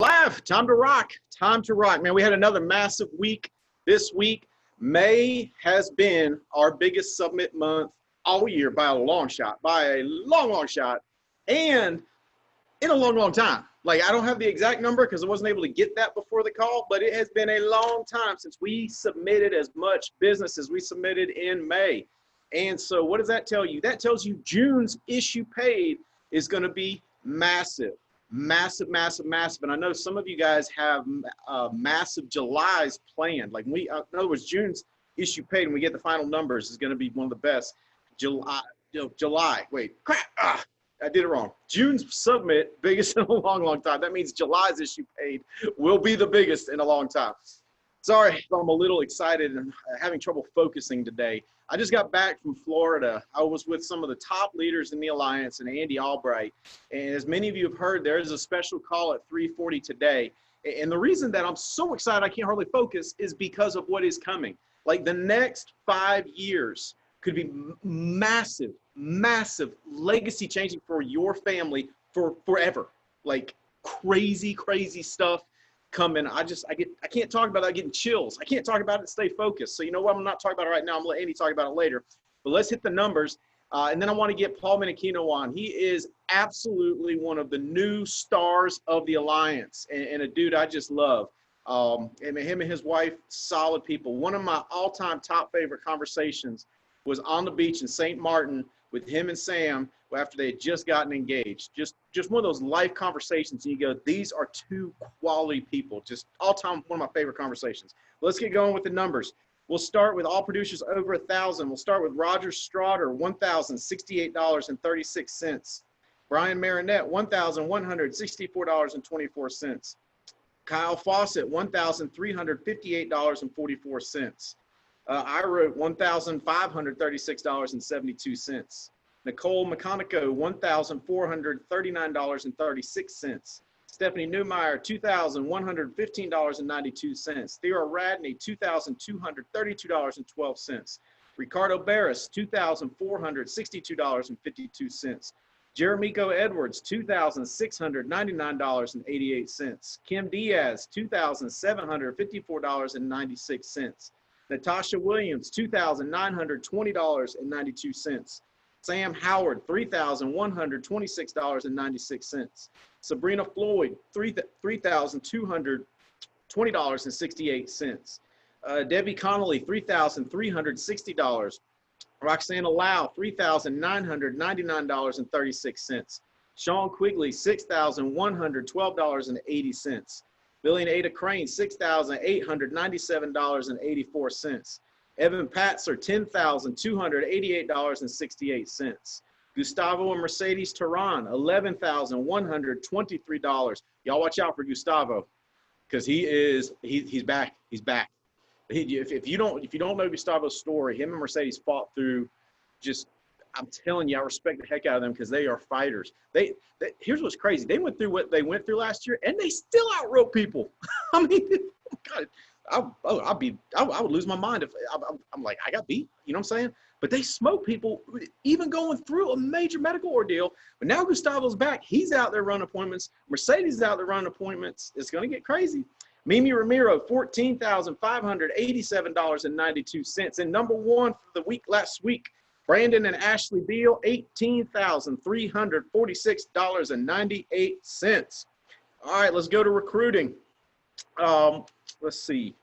Live, time to rock, time to rock. Man, we had another massive week this week. May has been our biggest submit month all year by a long shot, long shot, and in a long time. Like, I don't have the exact number because I wasn't able to get that before the call, but it has been a long time since we submitted as much business as we submitted in May. And so what does that tell you? That tells you June's issue paid is going to be massive. Massive. And I know some of you guys have massive July's planned. Like in other words, June's issue paid and we get the final numbers is going to be one of the best. July, wait, crap. I did it wrong. June's submit, biggest in a long time. That means July's issue paid will be the biggest in a long time. Sorry, I'm a little excited and having trouble focusing today. I just got back from Florida. I was with some of the top leaders in the Alliance and Andy Albright. And as many of you have heard, there is a special call at 3:40 today. And the reason that I'm so excited I can't hardly focus is because of what is coming. Like the next 5 years could be massive legacy changing for your family for forever. Like crazy stuff coming. I can't talk about it. I'm getting chills. I can't talk about it and stay focused. So you know what? I'm not talking about it right now. I'm gonna let Andy talk about it later. But let's hit the numbers. And then I want to get Paul Menachino on. He is absolutely one of the new stars of the Alliance and a dude I just love. And him and his wife, solid people. One of my all-time top favorite conversations was on the beach in St. Martin with him and Sam after they had just gotten engaged. Just one of those life conversations. And you go, these are two quality people. Just all time, one of my favorite conversations. Let's get going with the numbers. We'll start with all producers over 1,000. We'll start with Roger Straughter, $1,068.36. Brian Marinette, $1,164.24. Kyle Fawcett, $1,358.44. I wrote $1,536.72. Nicole McConico, $1,439.36. Stephanie Newmeyer, $2,115.92. Theo Radney, $2,232.12. Ricardo Barris, $2,462.52. Jeremico Edwards, $2,699.88. Kim Diaz, $2,754.96. Natasha Williams, $2,920.92. Sam Howard, $3,126.96. Sabrina Floyd, $3,220.68. Debbie Connolly, $3,360. Roxana Lau, $3,999.36. Sean Quigley, $6,112.80. Billy and Ada Crane, $6,897.84. Evan Patzer, $10,288.68. Gustavo and Mercedes Tehran, $11,123. Y'all watch out for Gustavo, because he's back. He's back. If you don't know Gustavo's story, him and Mercedes fought through. I'm telling you, I respect the heck out of them because they are fighters. Here's what's crazy. They went through what they went through last year, and they still outwrote people. I mean, God, I would lose my mind if I'm like, I got beat. You know what I'm saying? But they smoke people, even going through a major medical ordeal. But now Gustavo's back. He's out there running appointments. Mercedes is out there running appointments. It's going to get crazy. Mimi Ramiro, $14,587.92. And number one for the week last week, Brandon and Ashley Beal, $18,346.98. All right, let's go to recruiting. Let's see.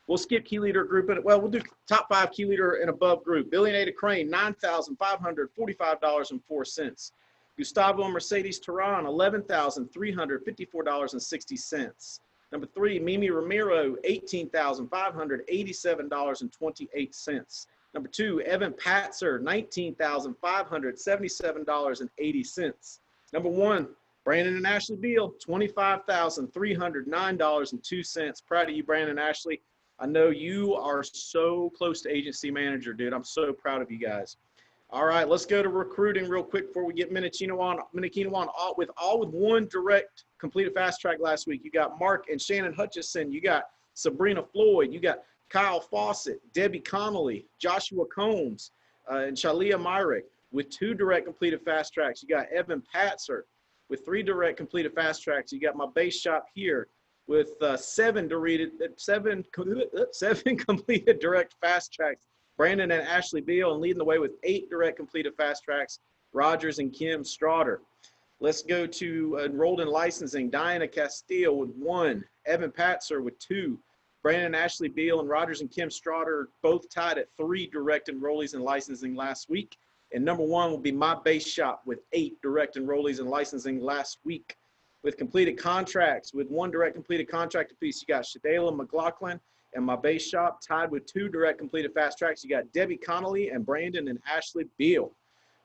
We'll skip key leader group. Well, we'll do top 5 key leader and above group. Billy and Ada Crane, $9,545.04. Gustavo and Mercedes Tehran, $11,354.60. Number 3, Mimi Ramiro, $18,587.28. Number 2, Evan Patzer, $19,577.80. Number 1, Brandon and Ashley Beal, $25,309.02. Proud of you, Brandon and Ashley. I know you are so close to agency manager, dude. I'm so proud of you guys. All right, let's go to recruiting real quick before we get Menachino on. With one direct completed fast track last week. You got Mark and Shannon Hutchison. You got Sabrina Floyd. You got Kyle Fawcett, Debbie Connolly, Joshua Combs, and Shalia Myrick. With 2 direct completed fast tracks, you got Evan Patzer. with 3 direct completed fast tracks. You got my base shop here with 7 completed direct fast tracks. Brandon and Ashley Beal, and leading the way with 8 direct completed fast tracks, Rogers and Kim Straughter. Let's go to enrolled in licensing. Diana Castile with 1, Evan Patzer with 2. Brandon and Ashley Beal and Rogers and Kim Straughter both tied at 3 direct enrollees in licensing last week. And number 1 will be my base shop with 8 direct enrollees in licensing last week. With completed contracts, with 1 direct completed contract apiece, you got Shadayla McLaughlin and my base shop tied with 2 direct completed fast tracks. You got Debbie Connolly and Brandon and Ashley Beal.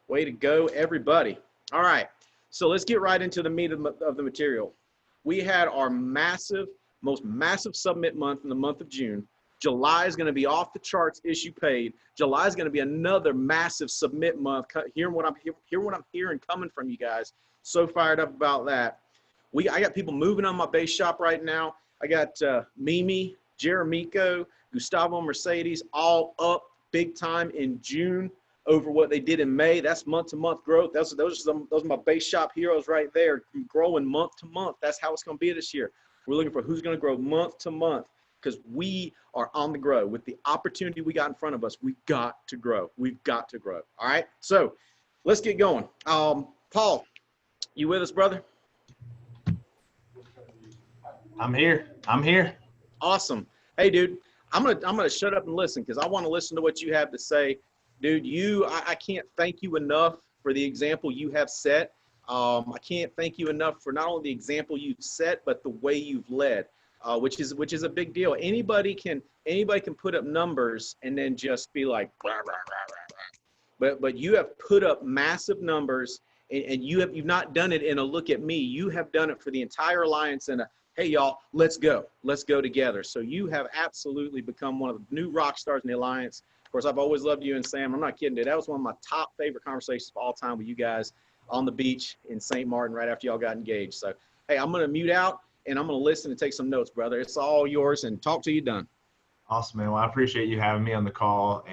Way to go, everybody. All right, so let's get right into the meat of the material. We had our most massive submit month in the month of June. July is going to be off the charts issue paid. July is going to be another massive submit month. Hearing what I'm hearing coming from you guys. So fired up about that. I got people moving on my base shop right now. I got Mimi, Jeremico, Gustavo Mercedes, all up big time in June over what they did in May. That's month-to-month growth. Those are my base shop heroes right there, growing month to month. That's how it's going to be this year. We're looking for who's going to grow month to month because we are on the grow. With the opportunity we got in front of us, we've got to grow. We've got to grow. All right, so let's get going. Paul, you with us, brother? I'm here. Awesome. Hey, dude, I'm gonna shut up and listen because I want to listen to what you have to say. Dude, I can't thank you enough for the example you have set. I can't thank you enough for not only the example you've set, but the way you've led, which is a big deal. Anybody can put up numbers and then just be like, rah, rah, rah, rah, rah. But you have put up massive numbers, and you've not done it in a look at me. You have done it for the entire alliance and hey, y'all, let's go together. So you have absolutely become one of the new rock stars in the alliance. Of course, I've always loved you and Sam. I'm not kidding, dude. That was one of my top favorite conversations of all time with you guys on the beach in St. Martin right after y'all got engaged. So, hey, I'm going to mute out, and I'm going to listen and take some notes, brother. It's all yours, and talk till you're done. Awesome, man. Well, I appreciate you having me on the call.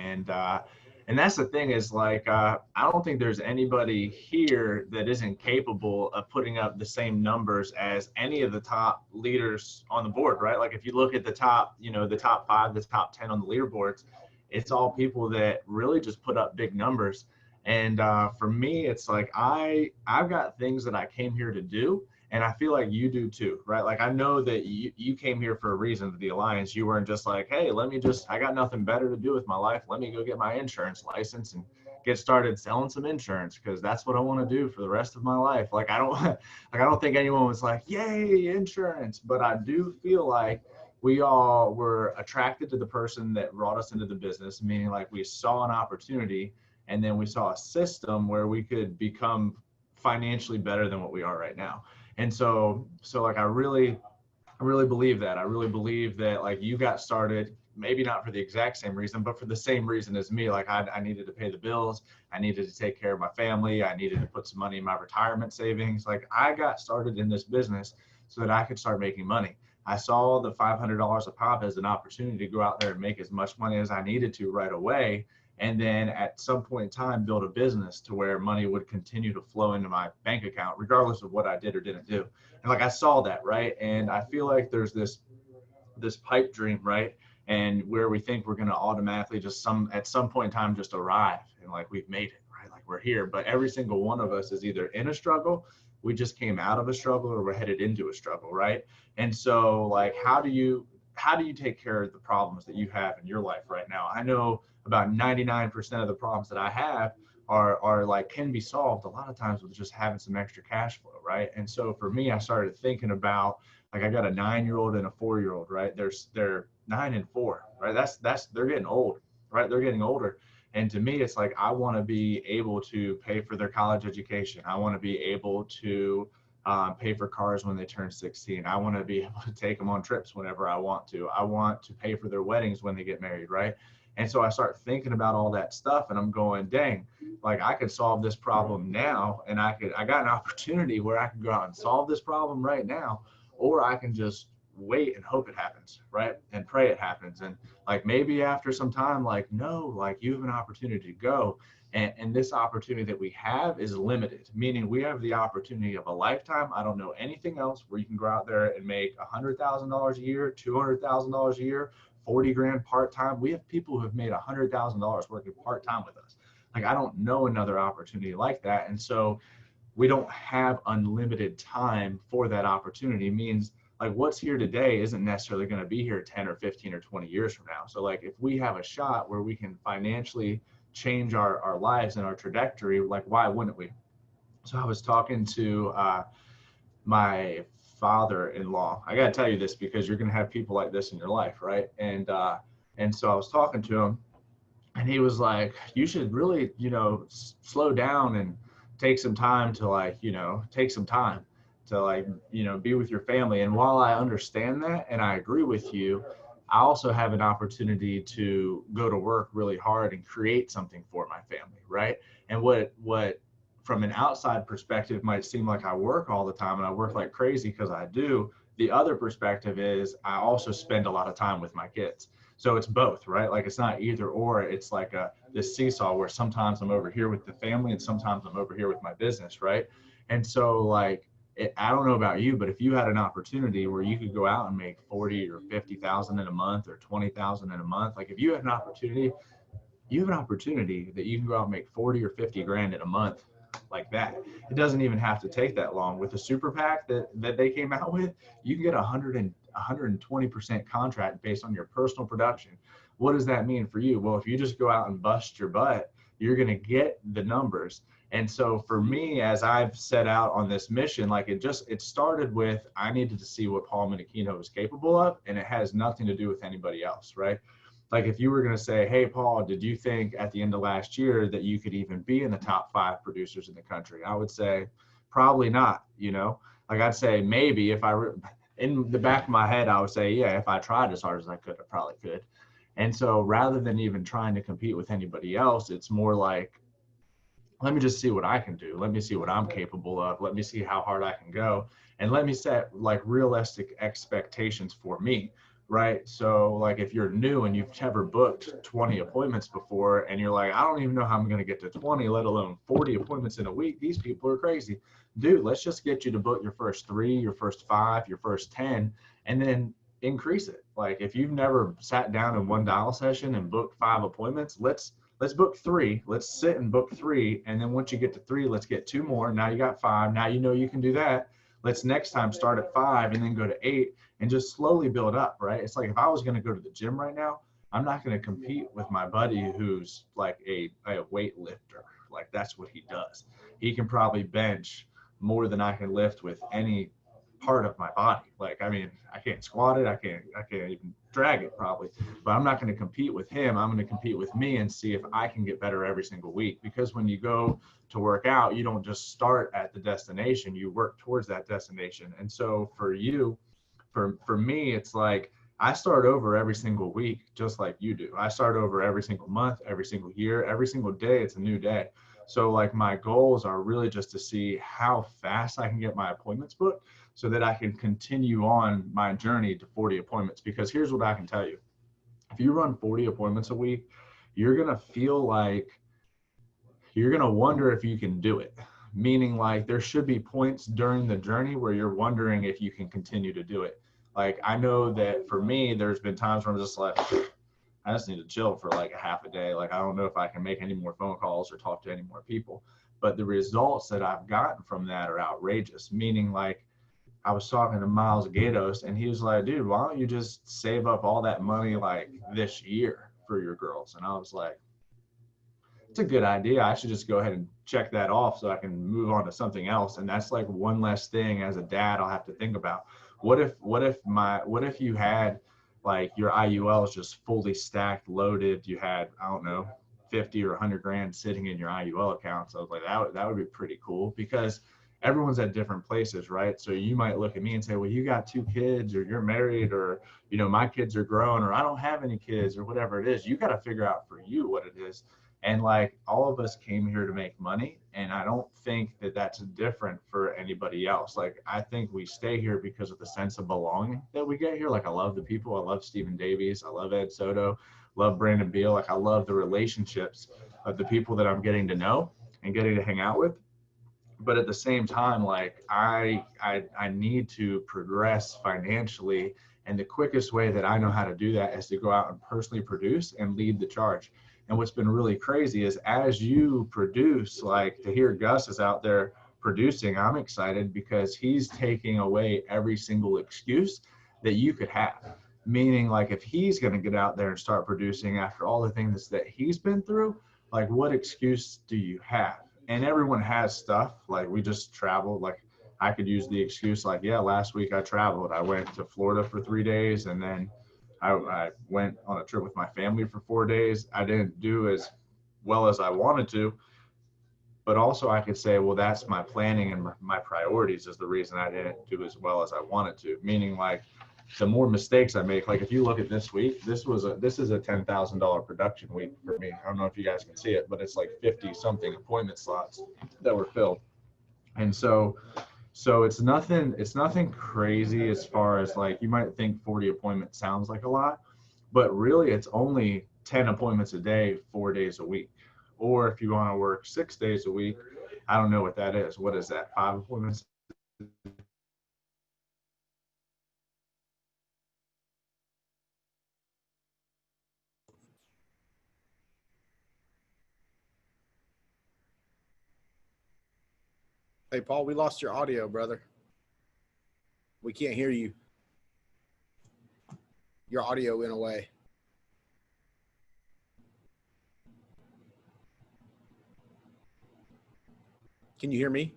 And that's the thing is, like, I don't think there's anybody here that isn't capable of putting up the same numbers as any of the top leaders on the board, right? Like, if you look at the top, the top 5, the top 10 on the leaderboards, it's all people that really just put up big numbers. And for me, it's like I've got things that I came here to do, and I feel like you do too, right? Like, I know that you came here for a reason to the alliance. You weren't just like, hey, I got nothing better to do with my life. Let me go get my insurance license and get started selling some insurance because that's what I want to do for the rest of my life. Like, I don't think anyone was like, yay, insurance. But I do feel like we all were attracted to the person that brought us into the business, meaning like we saw an opportunity and then we saw a system where we could become financially better than what we are right now. And so like, I really believe that. I really believe that, like, you got started, maybe not for the exact same reason, but for the same reason as me. Like, I needed to pay the bills. I needed to take care of my family. I needed to put some money in my retirement savings. Like, I got started in this business so that I could start making money. I saw the $500 a pop as an opportunity to go out there and make as much money as I needed to right away. And then at some point in time, build a business to where money would continue to flow into my bank account, regardless of what I did or didn't do. And like, I saw that, right? And I feel like there's this pipe dream, right? And where we think we're going to automatically just at some point in time just arrive and like, we've made it, right? Like, we're here. But every single one of us is either in a struggle, we just came out of a struggle, or we're headed into a struggle, right? And so, like, how do you take care of the problems that you have in your life right now? I know about 99% of the problems that I have are like, can be solved a lot of times with just having some extra cash flow, right? And so for me, I started thinking about, like, I got a 9-year-old and a 4-year-old, right? They're 9 and 4, right? They're getting old, right? They're getting older. And to me, it's like, I want to be able to pay for their college education. I want to be able to pay for cars when they turn 16. I want to be able to take them on trips whenever I want to. I want to pay for their weddings when they get married, right? And so I start thinking about all that stuff, and I'm going, dang, like, I could solve this problem now, and I got an opportunity where I can go out and solve this problem right now, or I can just wait and hope it happens, right? And pray it happens. And like maybe after some time, like, no, like you have an opportunity to go. And this opportunity that we have is limited, meaning we have the opportunity of a lifetime. I don't know anything else where you can go out there and make $100,000 a year, $200,000 a year, 40 grand part-time. We have people who have made $100,000 working part-time with us. Like, I don't know another opportunity like that. And so we don't have unlimited time for that opportunity. It means like what's here today isn't necessarily going to be here 10 or 15 or 20 years from now. So like if we have a shot where we can financially change our lives and our trajectory, like why wouldn't we? So I was talking to my father-in-law. I got to tell you this because you're going to have people like this in your life, right? And so I was talking to him, and he was like, you should really, slow down and take some time to be with your family. And while I understand that and I agree with you, I also have an opportunity to go to work really hard and create something for my family, right? And what from an outside perspective might seem like I work all the time and I work like crazy, because I do. The other perspective is I also spend a lot of time with my kids. So it's both, right? Like it's not either or, it's like this seesaw where sometimes I'm over here with the family and sometimes I'm over here with my business, right? And so like, I don't know about you, but if you had an opportunity where you could go out and make 40 or 50,000 in a month or 20,000 in a month, like if you had an opportunity, you have an opportunity that you can go out and make 40 or 50 grand in a month like that. It doesn't even have to take that long. With the super PAC that they came out with, you can get 120% contract based on your personal production. What does that mean for you? Well, if you just go out and bust your butt, you're going to get the numbers. And so for me, as I've set out on this mission, like it started with, I needed to see what Paul Menachino was capable of, and it has nothing to do with anybody else, right? Like if you were going to say, hey, Paul, did you think at the end of last year that you could even be in the top 5 producers in the country? I would say probably not, like I'd say maybe in the back of my head, I would say, yeah, if I tried as hard as I could, I probably could. And so rather than even trying to compete with anybody else, it's more like, let me just see what I can do. Let me see what I'm capable of. Let me see how hard I can go. And let me set like realistic expectations for me, right? So like if you're new and you've never booked 20 appointments before and you're like, I don't even know how I'm going to get to 20, let alone 40 appointments in a week. These people are crazy. Dude, let's just get you to book your first 3, your first 5, your first 10, and then increase it. Like if you've never sat down in one dial session and booked 5 appointments, let's book 3. Let's sit and book 3. And then once you get to 3, let's get 2 more. Now you got 5. Now you know you can do that. Let's next time start at 5 and then go to 8 and just slowly build up, right? It's like if I was going to go to the gym right now, I'm not going to compete with my buddy who's like a weight lifter. Like that's what he does. He can probably bench more than I can lift with any part of my body. Like, I mean, I can't squat it. I can't even drag it probably, but I'm not going to compete with him. I'm going to compete with me and see if I can get better every single week. Because when you go to work out, you don't just start at the destination, you work towards that destination. And so for you, for me, it's like, I start over every single week, just like you do. I start over every single month, every single year, every single day. It's a new day. So like my goals are really just to see how fast I can get my appointments booked so that I can continue on my journey to 40 appointments. Because here's what I can tell you. If you run 40 appointments a week, you're going to feel like you're going to wonder if you can do it. Meaning like there should be points during the journey where you're wondering if you can continue to do it. Like I know that for me, there's been times where I'm just like, I just need to chill for like a half a day. Like, I don't know if I can make any more phone calls or talk to any more people, but the results that I've gotten from that are outrageous. Meaning like I was talking to Miles Gatos and he was like, dude, why don't you just save up all that money like this year for your girls? And I was like, it's a good idea. I should just go ahead and check that off so I can move on to something else. And that's like one less thing as a dad I'll have to think about. What if you had like your IUL is just fully stacked, loaded. You had, I don't know, 50 or 100 grand sitting in your IUL account. So I was like, that would be pretty cool because everyone's at different places, right? So you might look at me and say, well, you got 2 kids or you're married or, my kids are grown or I don't have any kids or whatever it is. You got to figure out for you what it is. And like all of us came here to make money. And I don't think that that's different for anybody else. Like I think we stay here because of the sense of belonging that we get here. Like I love the people. I love Stephen Davies. I love Ed Soto. Love Brandon Beal. Like I love the relationships of the people that I'm getting to know and getting to hang out with. But at the same time, like I need to progress financially, and the quickest way that I know how to do that is to go out and personally produce and lead the charge. And what's been really crazy is as you produce, like to hear Gus is out there producing, I'm excited because he's taking away every single excuse that you could have. Meaning, like if he's going to get out there and start producing after all the things that he's been through, like what excuse do you have? And everyone has stuff. Like we just traveled. Like I could use the excuse like, yeah, last week I traveled. I went to Florida for 3 days, and then I went on a trip with my family for 4 days. I didn't do as well as I wanted to, but also I could say, well, that's my planning and my priorities is the reason I didn't do as well as I wanted to. Meaning like the more mistakes I make, like if you look at this week, this is a $10,000 production week for me. I don't know if you guys can see it, but it's like 50 something appointment slots that were filled. And so it's nothing crazy as far as like you might think 40 appointments sounds like a lot, but really it's only 10 appointments a day, 4 days a week. Or if you want to work 6 days a week, I don't know what that is. What is that? 5 appointments? Hey, Paul, we lost your audio, brother. We can't hear you. Your audio went away. Can you hear me?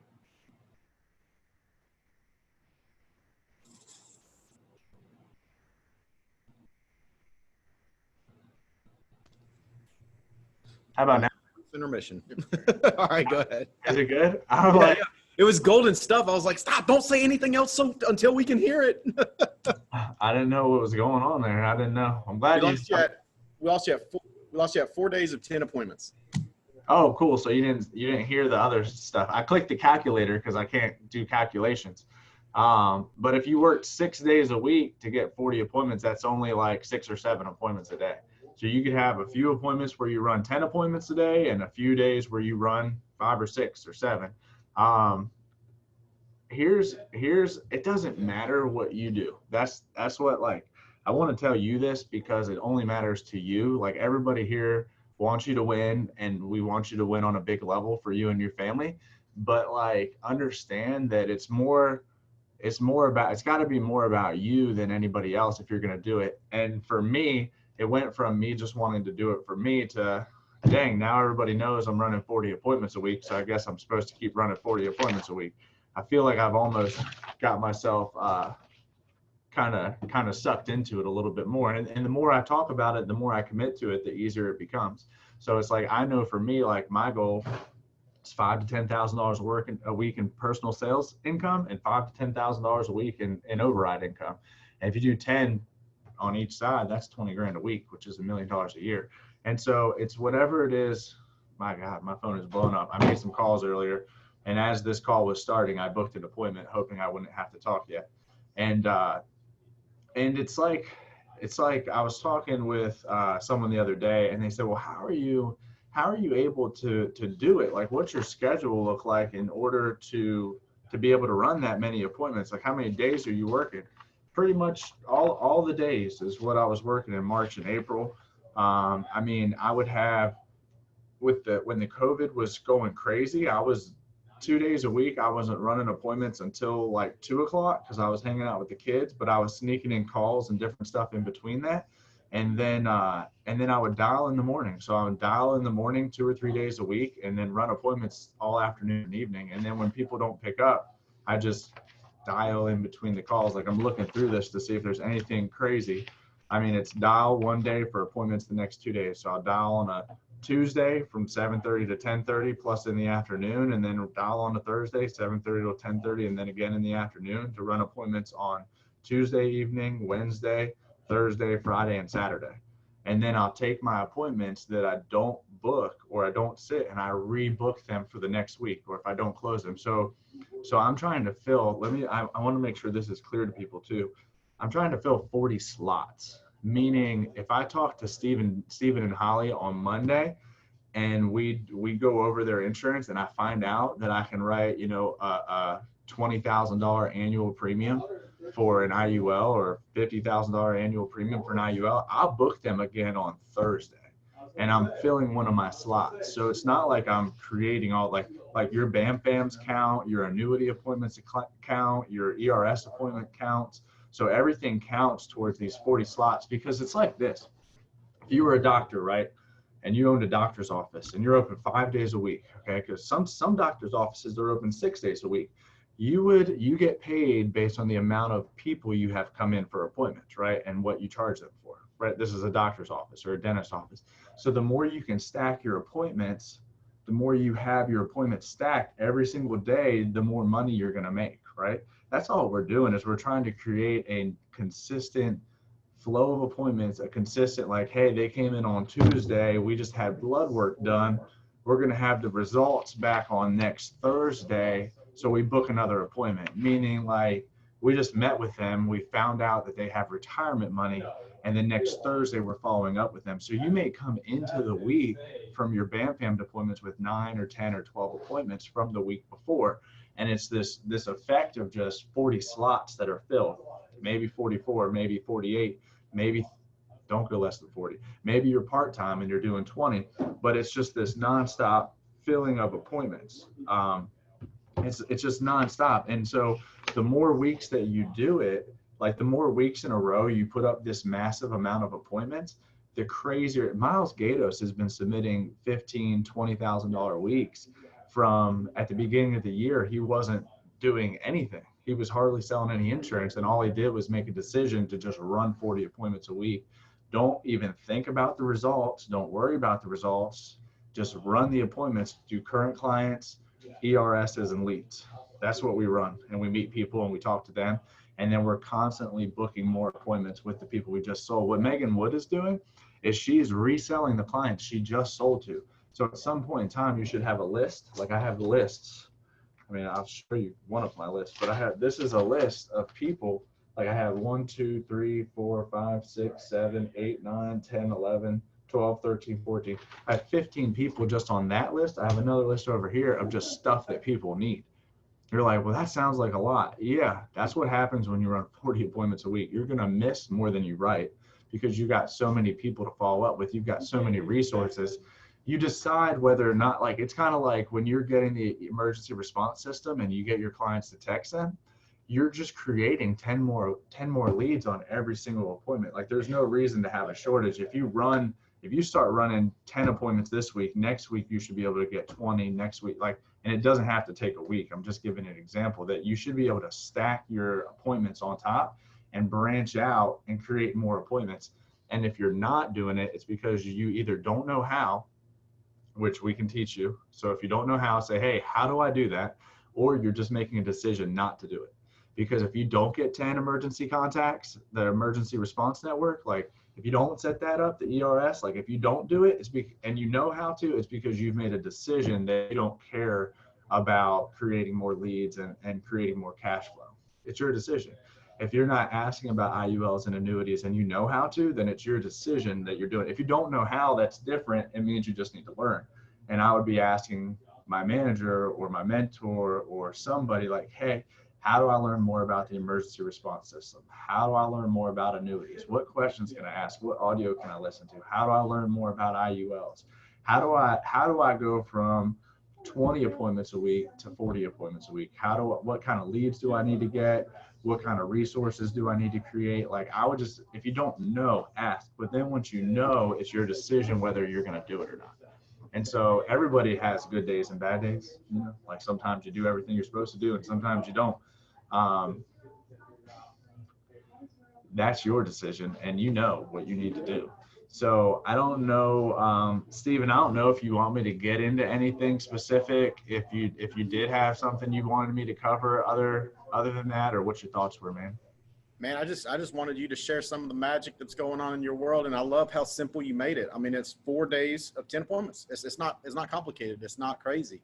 How about now? Intermission. All right, go ahead. Is it good? I'm Yeah, like, yeah. It was golden stuff. I was like, stop, don't say anything else until we can hear it. I didn't know what was going on there. I didn't know. I'm we glad you. lost you at 4 days of 10 appointments. Oh, cool. So you didn't hear the other stuff. I clicked the calculator because I can't do calculations. But if you worked 6 days a week to get 40 appointments, that's only like 6 or 7 appointments a day. So you could have a few appointments where you run 10 appointments a day and a few days where you run 5 or 6 or 7. Here's it doesn't matter what you do. That's what, like, I want to tell you this because it only matters to you. Like everybody here wants you to win, and we want you to win on a big level for you and your family. But like understand that it's got to be more about you than anybody else if you're going to do it. And for me, it went from me just wanting to do it for me to, dang, now everybody knows I'm running 40 appointments a week. So I guess I'm supposed to keep running 40 appointments a week. I feel like I've almost got myself kind of sucked into it a little bit more. And the more I talk about it, the more I commit to it, the easier it becomes. So it's like, I know for me, like my goal is $5,000 to $10,000 a week in personal sales income and $5,000 to $10,000 a week in override income. And if you do 10 on each side, that's 20 grand a week, which is $1 million a year. And so it's whatever it is. My God, my phone is blown up. I made some calls earlier, and as this call was starting, I booked an appointment hoping I wouldn't have to talk yet. And it's like I was talking with someone the other day, and they said, well, how are you able to do it? Like, what's your schedule look like in order to be able to run that many appointments? Like, how many days are you working? Pretty much all the days is what I was working in March and April. I mean, I would have, when the COVID was going crazy, I was 2 days a week. I wasn't running appointments until like 2:00 because I was hanging out with the kids, but I was sneaking in calls and different stuff in between that. And then I would dial in the morning. So I would dial in the morning 2 or 3 days a week, and then run appointments all afternoon and evening. And then when people don't pick up, I just dial in between the calls. Like I'm looking through this to see if there's anything crazy. I mean, it's dial one day for appointments the next 2 days. So I'll dial on a Tuesday from 7:30 to 10:30 plus in the afternoon, and then dial on a Thursday 7:30 to 10:30, and then again in the afternoon to run appointments on Tuesday evening, Wednesday, Thursday, Friday, and Saturday. And then I'll take my appointments that I don't book or I don't sit, and I rebook them for the next week, or if I don't close them. So I'm trying to fill, I want to make sure this is clear to people too. I'm trying to fill 40 slots, meaning if I talk to Stephen and Holly on Monday, and we go over their insurance, and I find out that I can write, a $20,000 annual premium for an IUL, or $50,000 annual premium for an IUL, I'll book them again on Thursday, and I'm filling one of my slots. So it's not like I'm creating all like your BAMFAMs count, your annuity appointments count, your ERS appointment counts. So everything counts towards these 40 slots, because it's like this. If you were a doctor, right, and you owned a doctor's office and you're open 5 days a week, okay, because some doctor's offices are open 6 days a week, you get paid based on the amount of people you have come in for appointments, right, and what you charge them for, right? This is a doctor's office or a dentist's office. So the more you can stack your appointments, the more you have your appointments stacked every single day, the more money you're going to make, right? That's all we're doing, is we're trying to create a consistent flow of appointments, a consistent, like, hey, they came in on Tuesday, we just had blood work done, we're going to have the results back on next Thursday, so we book another appointment, meaning like we just met with them, we found out that they have retirement money, and then next Thursday we're following up with them. So you may come into the week from your BAMFAM deployments with 9 or 10 or 12 appointments from the week before, and it's this effect of just 40 slots that are filled, maybe 44, maybe 48, maybe don't go less than 40. Maybe you're part-time and you're doing 20, but it's just this nonstop filling of appointments. It's just nonstop. And so the more weeks that you do it, like the more weeks in a row you put up this massive amount of appointments, the crazier. Miles Gatos has been submitting $15,000, $20,000 weeks from at the beginning of the year. He wasn't doing anything. He was hardly selling any insurance, and all he did was make a decision to just run 40 appointments a week. Don't even think about the results. Don't worry about the results. Just run the appointments, do current clients, ERSs, and leads. That's what we run. And we meet people and we talk to them. And then we're constantly booking more appointments with the people we just sold. What Megan Wood is doing is she's reselling the clients she just sold to. So at some point in time, you should have a list. Like I have lists. I mean, I'll show you one of my lists, but this is a list of people. Like I have 1, 2, 3, 4, 5, 6, 7, 8, 9, 10, 11, 12, 13, 14. I have 15 people just on that list. I have another list over here of just stuff that people need. You're like, well, that sounds like a lot. Yeah, that's what happens when you run 40 appointments a week. You're going to miss more than you write because you got so many people to follow up with. You've got so many resources. You decide whether or not, like, it's kind of like when you're getting the emergency response system and you get your clients to text them, you're just creating 10 more leads on every single appointment. Like there's no reason to have a shortage. If you start running 10 appointments this week, next week you should be able to get 20 next week. Like, and it doesn't have to take a week. I'm just giving an example that you should be able to stack your appointments on top and branch out and create more appointments. And if you're not doing it, it's because you either don't know how, which we can teach you. So if you don't know how, say, hey, how do I do that? Or you're just making a decision not to do it. Because if you don't get 10 emergency contacts, the emergency response network, like if you don't set that up, the ERS, like if you don't do it, and you know how to, it's because you've made a decision that you don't care about creating more leads and creating more cash flow. It's your decision. If you're not asking about IULs and annuities and you know how to, then it's your decision that you're doing. If you don't know how, that's different. It means you just need to learn. And I would be asking my manager or my mentor or somebody like, hey, how do I learn more about the emergency response system? How do I learn more about annuities? What questions can I ask? What audio can I listen to? How do I learn more about IULs? How do I go from 20 appointments a week to 40 appointments a week? What kind of leads do I need to get? What kind of resources do I need to create? Like I would just, if you don't know, ask. But then once you know, it's your decision whether you're going to do it or not. And so everybody has good days and bad days. You know, like sometimes you do everything you're supposed to do and sometimes you don't. That's your decision and you know what you need to do. So I don't know, Stephen, I don't know if you want me to get into anything specific, if you did have something you wanted me to cover other than that, or what your thoughts were, man. Man, I just wanted you to share some of the magic that's going on in your world, and I love how simple you made it. I mean, it's 4 days of 10 appointments. It's not complicated. It's not crazy,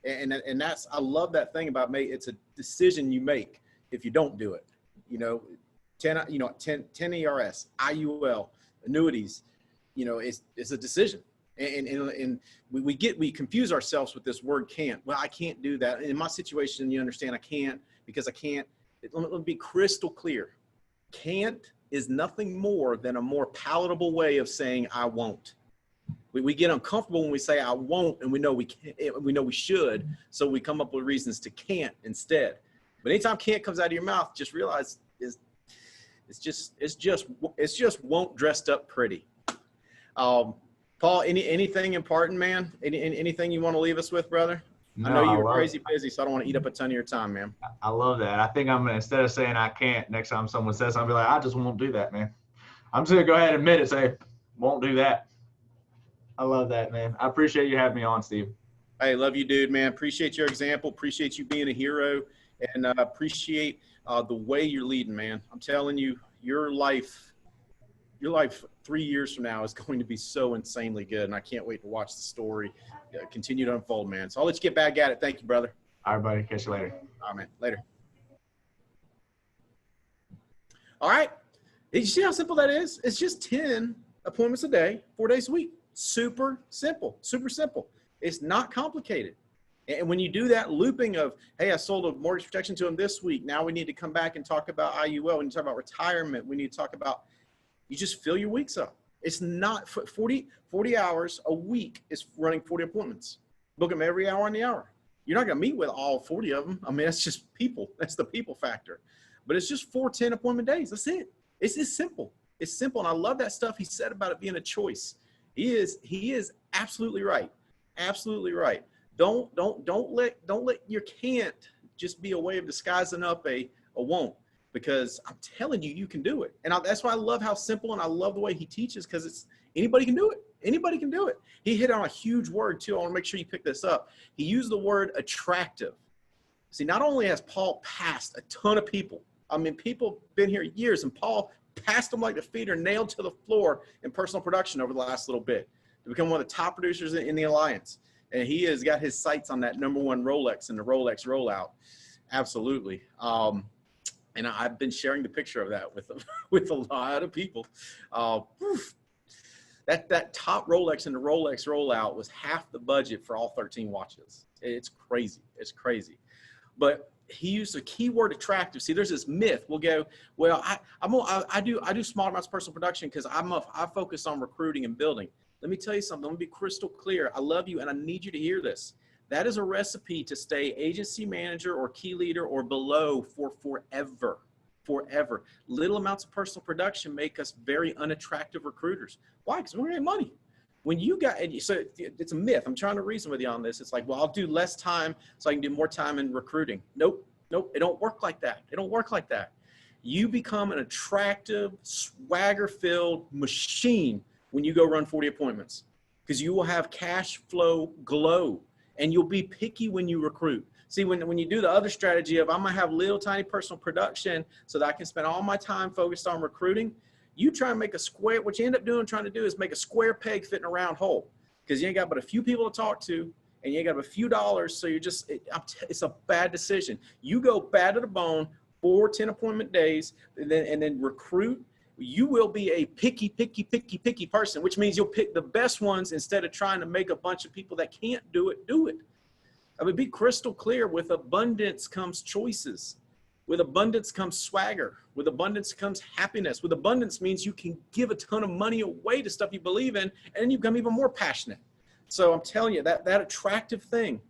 and that's I love that thing about me. It's a decision you make if you don't do it. You know, 10 ERS, IUL, annuities. You know, it's a decision, and we confuse ourselves with this word can't. Well, I can't do that. In my situation, you understand, I can't because I can't. Let me be crystal clear. Can't is nothing more than a more palatable way of saying I won't. We get uncomfortable when we say I won't, and we know we can't, we know we should, so we come up with reasons to can't instead. But anytime can't comes out of your mouth, just realize it's just won't dressed up pretty. Paul, anything important, man? Anything you want to leave us with, brother? No, I know you were crazy busy, so I don't want to eat up a ton of your time, man. I love that. I think I'm gonna, instead of saying I can't, next time someone says something, I'll be like, I just won't do that, man. I'm just gonna go ahead and admit it, say, won't do that. I love that, man. I appreciate you having me on, Steve. Hey, love you, dude, man. Appreciate your example. Appreciate you being a hero, and appreciate the way you're leading, man. I'm telling you, your life 3 years from now is going to be so insanely good, and I can't wait to watch the story continue to unfold, man. So I'll let you get back at it. Thank you, brother. All right, buddy. Catch you later. All right, man. Later. All right. Did you see how simple that is? It's just 10 appointments a day, 4 days a week. Super simple. Super simple. It's not complicated. And when you do that looping of, hey, I sold a mortgage protection to him this week. Now we need to come back and talk about IUL. We need to talk about retirement. We need to talk about, you just fill your weeks up. It's not 40 hours a week is running 40 appointments. Book them every hour on the hour. You're not going to meet with all 40 of them. I mean, that's just people. That's the people factor. But it's just 4 10 appointment days. That's it. It's just simple. It's simple. And I love that stuff he said about it being a choice. He is absolutely right. Absolutely right. Don't let your can't just be a way of disguising up a won't. Because I'm telling you, you can do it. And that's why I love how simple, and I love the way he teaches, because it's anybody can do it. Anybody can do it. He hit on a huge word too. I want to make sure you pick this up. He used the word attractive. See, not only has Paul passed a ton of people, I mean, people been here years, and Paul passed them like the feet are nailed to the floor in personal production over the last little bit to become one of the top producers in the Alliance. And he has got his sights on that #1 Rolex and the Rolex rollout. Absolutely. And I've been sharing the picture of that with a lot of people. That top Rolex and the Rolex rollout was half the budget for all 13 watches. It's crazy. It's crazy. But he used a keyword attractive. See, there's this myth. We'll go, well, I do small amounts of personal production because I focus on recruiting and building. Let me tell you something. Let me be crystal clear. I love you, and I need you to hear this. That is a recipe to stay agency manager or key leader or below for forever. Forever. Little amounts of personal production make us very unattractive recruiters. Why? Because we're getting money. When you got, so it's a myth. I'm trying to reason with you on this. It's like, well, I'll do less time so I can do more time in recruiting. Nope. It don't work like that. It don't work like that. You become an attractive, swagger-filled machine when you go run 40 appointments, because you will have cash flow glow. And you'll be picky when you recruit. See, when you do the other strategy of I'm going to have little tiny personal production so that I can spend all my time focused on recruiting, you try and make a square, what you end up trying to do is make a square peg fit in a round hole, because you ain't got but a few people to talk to and you ain't got but a few dollars. So you're just, it's a bad decision. You go bad to the bone, 4 10 appointment days, and then recruit. You will be a picky person, which means you'll pick the best ones instead of trying to make a bunch of people that can't do it. I mean, be crystal clear. With abundance comes choices. With abundance comes swagger. With abundance comes happiness. With abundance means you can give a ton of money away to stuff you believe in, and you become even more passionate. So I'm telling you, that attractive thing,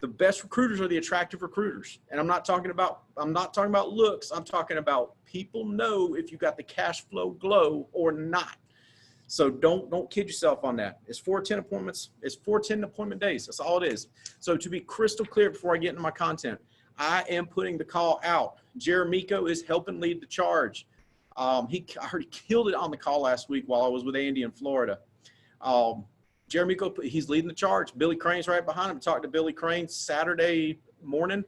the best recruiters are the attractive recruiters. And I'm not talking about looks. I'm talking about people know if you got the cash flow glow or not. So don't kid yourself on that. It's 4 10 appointments. It's 4 10 appointment days. That's all it is. So to be crystal clear before I get into my content, I am putting the call out. Jeremico is helping lead the charge. I heard he killed it on the call last week while I was with Andy in Florida. Jeremico, he's leading the charge. Billy Crane's right behind him. Talked to Billy Crane Saturday morning,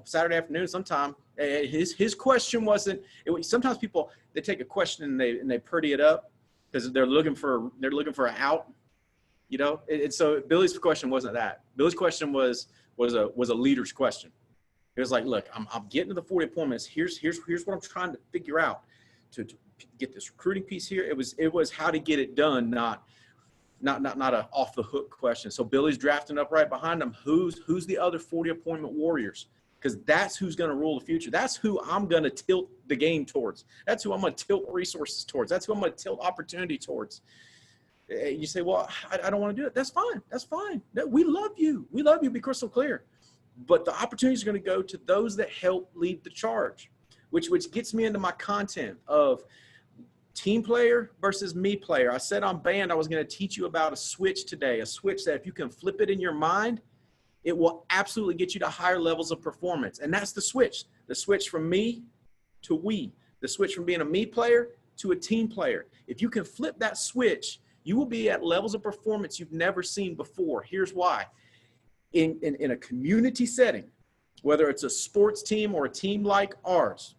Saturday afternoon sometime, His question wasn't. Sometimes people, they take a question and they pretty it up because they're looking for an out, you know. And so Billy's question wasn't that. Billy's question was a leader's question. It was like, look, I'm getting to the 40 appointments. Here's what I'm trying to figure out to get this recruiting piece here. It was how to get it done, not a off the hook question. So Billy's drafting up right behind him. Who's the other 40 appointment warriors? Because that's who's going to rule the future. That's who I'm going to tilt the game towards. That's who I'm going to tilt resources towards. That's who I'm going to tilt opportunity towards. You say, well, I don't want to do it. That's fine. That's fine. No, we love you. We love you. Be crystal clear. But the opportunities are going to go to those that help lead the charge, which gets me into my content of team player versus me player. I said on band I was going to teach you about a switch today, a switch that if you can flip it in your mind, it will absolutely get you to higher levels of performance. And that's the switch from me to we, the switch from being a me player to a team player. If you can flip that switch, you will be at levels of performance you've never seen before. Here's why. In a community setting, whether it's a sports team or a team like ours,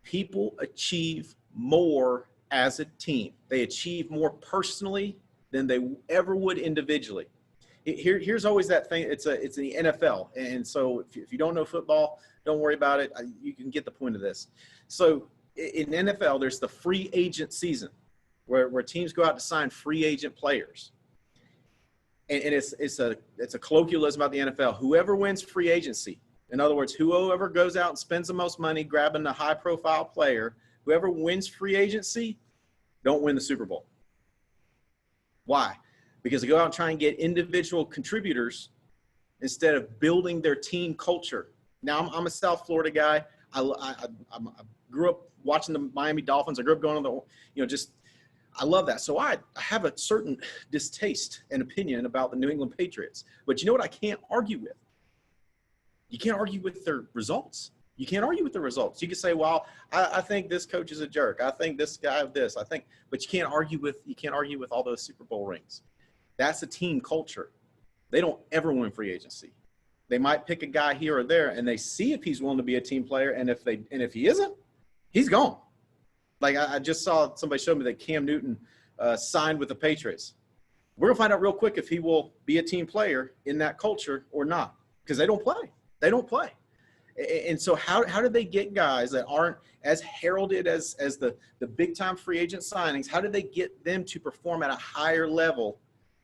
people achieve more as a team. They achieve more personally than they ever would individually. Here's always that thing. It's the NFL. And so if you don't know football, don't worry about it. You can get the point of this. So in NFL, there's the free agent season where teams go out to sign free agent players. And it's a colloquialism about the NFL. Whoever wins free agency, in other words, whoever goes out and spends the most money grabbing the high profile player, whoever wins free agency, don't win the Super Bowl. Why? Because they go out and try and get individual contributors instead of building their team culture. Now, I'm a South Florida guy. I grew up watching the Miami Dolphins. I grew up going on I love that. So I have a certain distaste and opinion about the New England Patriots. But you know what I can't argue with? You can't argue with their results. You can't argue with the results. You can say, well, I think this coach is a jerk. I think this guy of this. But you can't argue with all those Super Bowl rings. That's a team culture. They don't ever win free agency. They might pick a guy here or there, and they see if he's willing to be a team player, and if he isn't, he's gone. Like I just saw somebody show me that Cam Newton signed with the Patriots. We're gonna find out real quick if he will be a team player in that culture or not, because they don't play. They don't play. And so how do they get guys that aren't as heralded as the big time free agent signings? How do they get them to perform at a higher level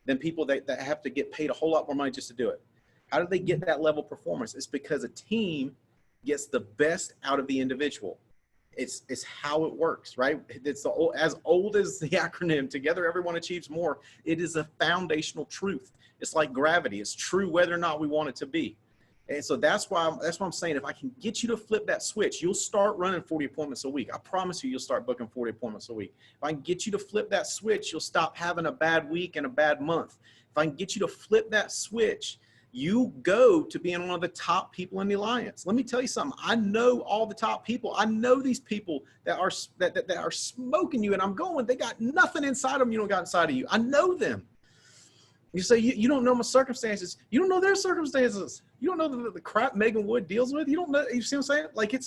than people that have to get paid a whole lot more money just to do it? How do they get that level of performance? It's because a team gets the best out of the individual. It's how it works, right? It's as old as the acronym, together everyone achieves more. It is a foundational truth. It's like gravity. It's true whether or not we want it to be. And so that's why I'm saying, if I can get you to flip that switch, you'll start running 40 appointments a week. I promise you'll start booking 40 appointments a week. If I can get you to flip that switch, you'll stop having a bad week and a bad month. If I can get you to flip that switch, you go to being one of the top people in the alliance. Let me tell you something. I know all the top people. I know these people that are smoking you, and I'm going, they got nothing inside them you don't got inside of you. I know them. You say, you don't know my circumstances. You don't know their circumstances. You don't know the crap Megan Wood deals with. You don't know, you see what I'm saying? Like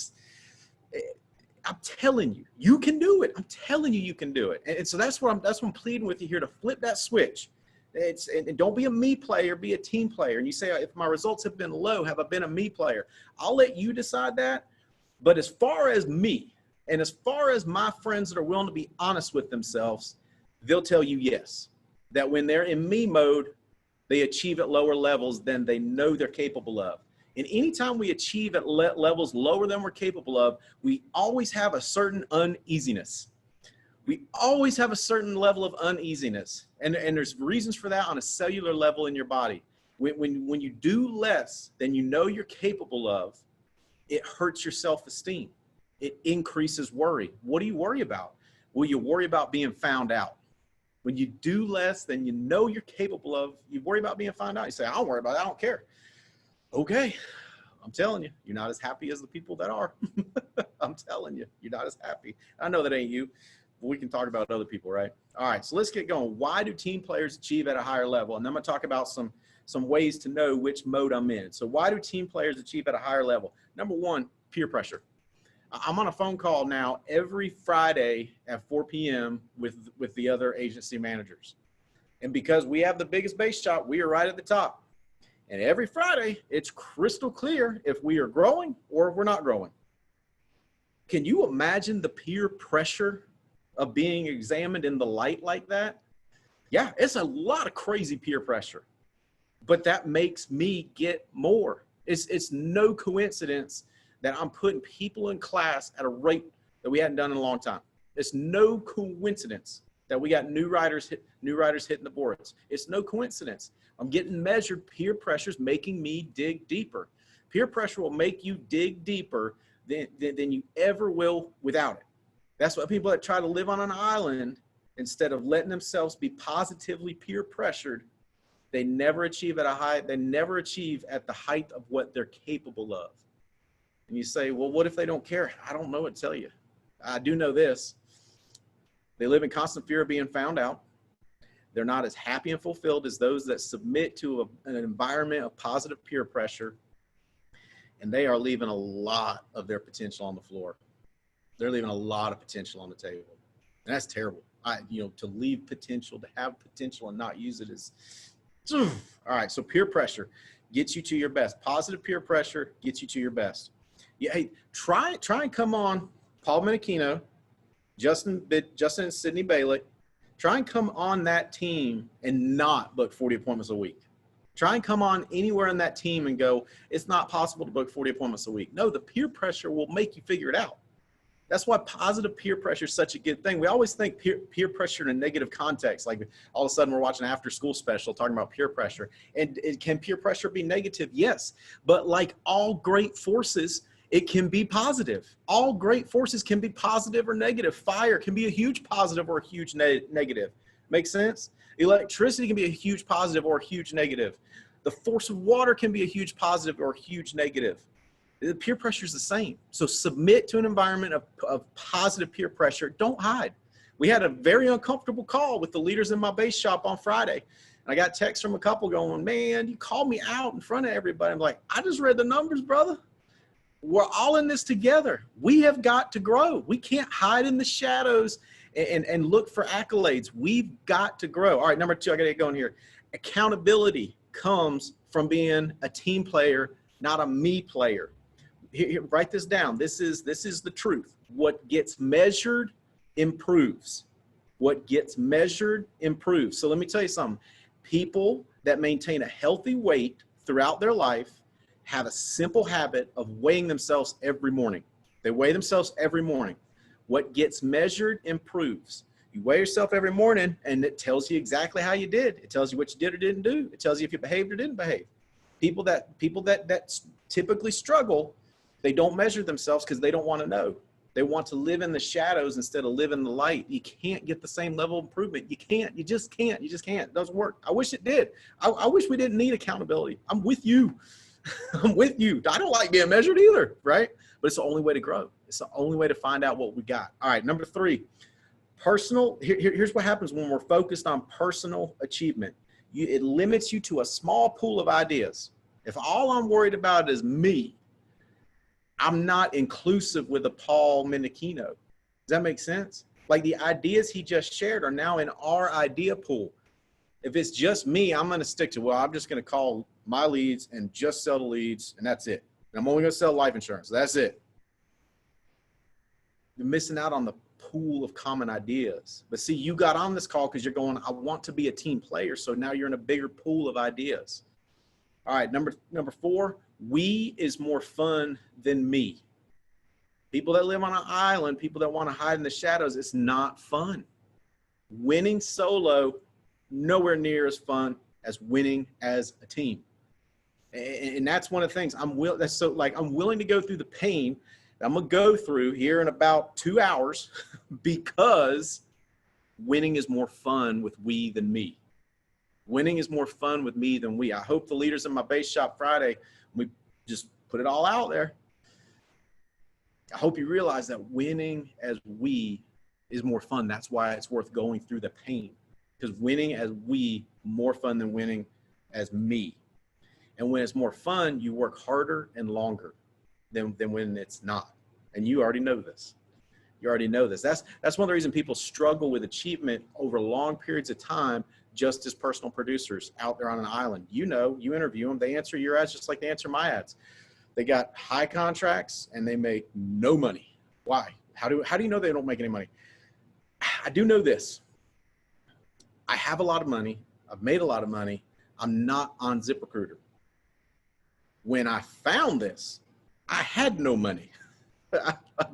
I'm telling you, you can do it. I'm telling you can do it. And so that's what I'm pleading with you here, to flip that switch. And don't be a me player, be a team player. And you say, if my results have been low, have I been a me player? I'll let you decide that. But as far as me, and as far as my friends that are willing to be honest with themselves, they'll tell you yes. That when they're in me mode, they achieve at lower levels than they know they're capable of. And anytime we achieve at levels lower than we're capable of, we always have a certain uneasiness. We always have a certain level of uneasiness. And there's reasons for that on a cellular level in your body. When you do less than you know you're capable of, it hurts your self-esteem. It increases worry. What do you worry about? Well, you worry about being found out. When you do less than you know you're capable of, you worry about being found out. You say, I don't worry about it. I don't care. Okay. I'm telling you, you're not as happy as the people that are. I'm telling you, you're not as happy. I know that ain't you. But we can talk about other people, right? All right. So let's get going. Why do team players achieve at a higher level? And then I'm going to talk about some some ways to know which mode I'm in. So why do team players achieve at a higher level? Number one, peer pressure. I'm on a phone call now every Friday at 4 p.m. with the other agency managers. And because we have the biggest base shop, we are right at the top. And every Friday, it's crystal clear if we are growing or if we're not growing. Can you imagine the peer pressure of being examined in the light like that? Yeah, it's a lot of crazy peer pressure, but that makes me get more. It's no coincidence that I'm putting people in class at a rate that we hadn't done in a long time. It's no coincidence that we got new riders hitting the boards. It's no coincidence. I'm getting measured. Peer pressure is making me dig deeper. Peer pressure will make you dig deeper than you ever will without it. That's why people that try to live on an island, instead of letting themselves be positively peer pressured, they never achieve at the height of what they're capable of. And you say, well, what if they don't care? I don't know what to tell you. I do know this. They live in constant fear of being found out. They're not as happy and fulfilled as those that submit to an environment of positive peer pressure. And they are leaving a lot of their potential on the floor. They're leaving a lot of potential on the table. And that's terrible. To leave potential, to have potential and not use it is, all right. So peer pressure gets you to your best. Positive peer pressure gets you to your best. Yeah, hey, try and come on Paul Menachino, Justin and Sydney Bailey. Try and come on that team and not book 40 appointments a week. Try and come on anywhere in that team and go, it's not possible to book 40 appointments a week. No, the peer pressure will make you figure it out. That's why positive peer pressure is such a good thing. We always think peer pressure in a negative context, like all of a sudden we're watching an after school special talking about peer pressure. And can peer pressure be negative? Yes. But like all great forces, it can be positive. All great forces can be positive or negative. Fire can be a huge positive or a huge negative. Make sense? Electricity can be a huge positive or a huge negative. The force of water can be a huge positive or a huge negative. The peer pressure is the same. So submit to an environment of positive peer pressure. Don't hide. We had a very uncomfortable call with the leaders in my base shop on Friday. And I got texts from a couple going, man, you called me out in front of everybody. I'm like, I just read the numbers, brother. We're all in this together. We have got to grow. We can't hide in the shadows and look for accolades. We've got to grow. All right, number 2, I got to get going here. Accountability comes from being a team player, not a me player. Here, write this down. This is the truth. What gets measured improves. What gets measured improves. So let me tell you something. People that maintain a healthy weight throughout their life have a simple habit of weighing themselves every morning. They weigh themselves every morning. What gets measured improves. You weigh yourself every morning and it tells you exactly how you did. It tells you what you did or didn't do. It tells you if you behaved or didn't behave. People that typically struggle, they don't measure themselves because they don't want to know. They want to live in the shadows instead of live in the light. You can't get the same level of improvement. You can't. You just can't. It doesn't work. I wish it did. I wish we didn't need accountability. I'm with you. I'm with you. I don't like being measured either, right? But it's the only way to grow. It's the only way to find out what we got. All right, number 3, personal. Here's what happens when we're focused on personal achievement. It limits you to a small pool of ideas. If all I'm worried about is me, I'm not inclusive with a Paul Menachino. Does that make sense? Like the ideas he just shared are now in our idea pool. If it's just me, I'm going to stick to, well, I'm just going to call my leads and just sell the leads, and that's it. And I'm only going to sell life insurance. That's it. You're missing out on the pool of common ideas. But see, you got on this call because you're going, I want to be a team player. So now you're in a bigger pool of ideas. All right, number 4, we is more fun than me. People that live on an island, people that want to hide in the shadows, it's not fun. Winning solo, nowhere near as fun as winning as a team. And that's one of the things I'm willing to go through the pain that I'm going to go through here in about 2 hours because winning is more fun with we than me. Winning is more fun with me than we. I hope the leaders in my base shop Friday, we just put it all out there. I hope you realize that winning as we is more fun. That's why it's worth going through the pain, because winning as we more fun than winning as me. And when it's more fun, you work harder and longer than when it's not. And you already know this. You already know this. That's one of the reasons people struggle with achievement over long periods of time, just as personal producers out there on an island. You know, you interview them, they answer your ads just like they answer my ads. They got high contracts and they make no money. Why? How do you know they don't make any money? I do know this. I have a lot of money. I've made a lot of money. I'm not on ZipRecruiter. When I found this, I had no money.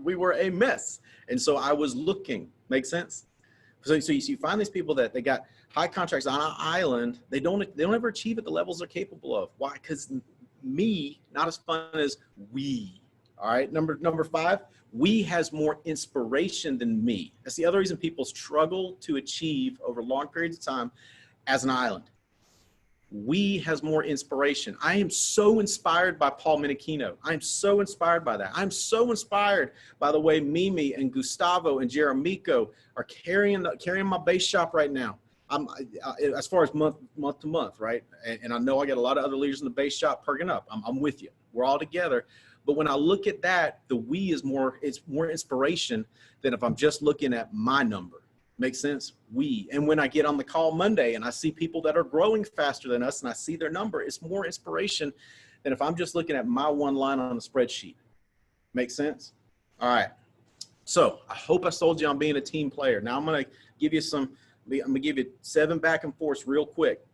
We were a mess. And so I was looking. Make sense? So you find these people that they got high contracts on an island. They don't ever achieve at the levels they're capable of. Why? Because me, not as fun as we. All right. Number 5, we has more inspiration than me. That's the other reason people struggle to achieve over long periods of time as an island. We has more inspiration. I am so inspired by Paul Minichino. I'm so inspired by that. I'm so inspired by the way Mimi and Gustavo and Jeremico are carrying my base shop right now. As far as month to month, right? And I know I got a lot of other leaders in the base shop perking up. I'm with you. We're all together. But when I look at that, the we is it's more inspiration than if I'm just looking at my number. Makes sense? We. And when I get on the call Monday and I see people that are growing faster than us and I see their number, it's more inspiration than if I'm just looking at my one line on a spreadsheet. Make sense? All right. So I hope I sold you on being a team player. Now I'm going to give you 7 back and forths real quick